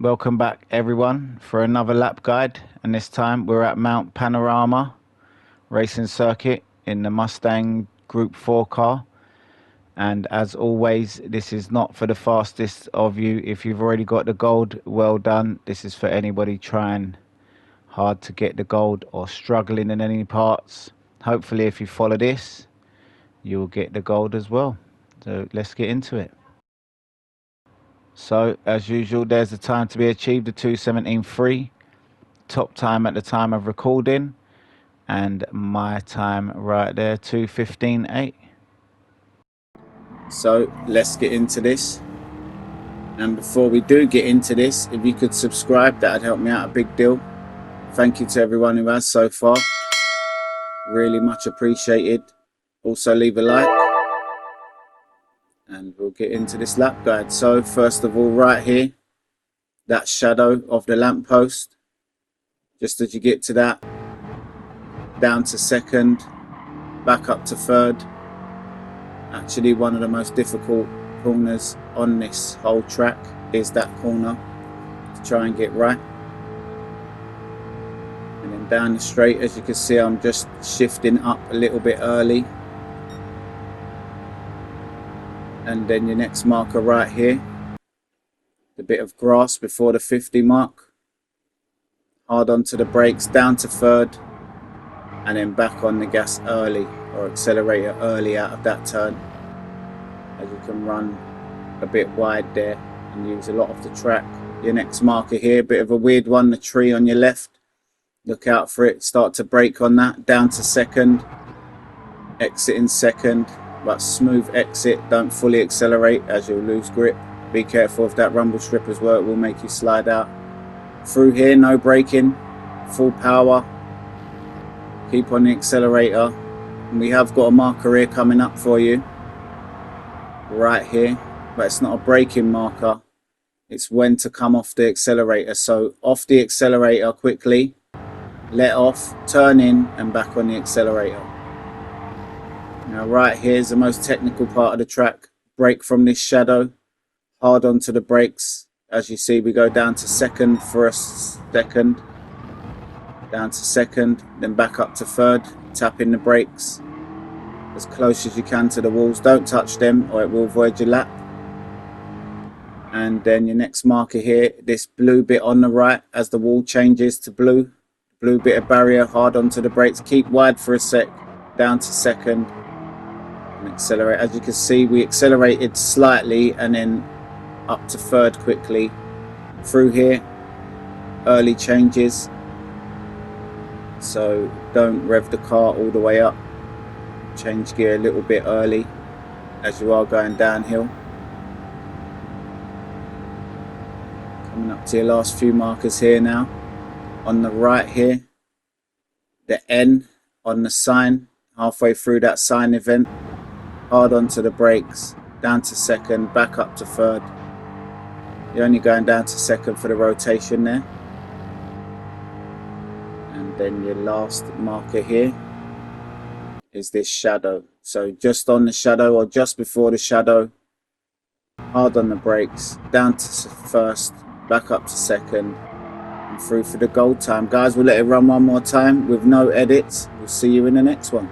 Welcome back everyone for another lap guide, and this time we're at Mount Panorama racing circuit in the Mustang GR4 car. And as always, this is not for the fastest of you. If you've already got the gold, well done. This is for anybody trying hard to get the gold or struggling in any parts. Hopefully if you follow this, you'll get the gold as well. So let's get into it. So as usual, there's the time to be achieved, the 2:17.3, top time at the time of recording, and my time right there, 2:15.8. So let's get into this. And before we do get into this, if you could subscribe, that'd help me out a big deal. Thank you to everyone who has so far, really much appreciated. Also leave a like, and we'll get into this lap guide. So first of all, right here, that shadow of the lamppost, just as you get to that, down to second, back up to third. Actually one of the most difficult corners on this whole track is that corner to try and get right. And then down the straight, as you can see, I'm just shifting up a little bit early. And then your next marker right here, the bit of grass before the 50 mark, hard onto the brakes, down to third, and then back on the gas early, or accelerator early out of that turn, as you can run a bit wide there and use a lot of the track. Your next marker here, bit of a weird one, the tree on your left, look out for it, start to brake on that, down to second, exit in second, but smooth exit, don't fully accelerate as you'll lose grip. Be careful of that rumble strip as well, it will make you slide out. Through here, no braking, full power, keep on the accelerator. And we have got a marker here coming up for you, right here, but it's not a braking marker, it's when to come off the accelerator. So off the accelerator quickly, let off, turn in, and back on the accelerator. Now right here is the most technical part of the track. Brake from this shadow, hard onto the brakes. As you see, we go down to second for a second, down to second, then back up to third, tap in the brakes as close as you can to the walls. Don't touch them or it will void your lap. And then your next marker here, this blue bit on the right, as the wall changes to blue bit of barrier, hard onto the brakes, keep wide for a sec, down to second, and accelerate. As you can see, we accelerated slightly and then up to third quickly. Through here, early changes, so don't rev the car all the way up, change gear a little bit early as you are going downhill. Coming up to your last few markers here now. On the right here, the N on the sign, halfway through that sign event, hard onto the brakes, down to second, back up to third. You're only going down to second for the rotation there. And then your last marker here is this shadow. So just on the shadow or just before the shadow, hard on the brakes, down to first, back up to second, and through for the gold time. Guys, we'll let it run one more time with no edits. We'll see you in the next one.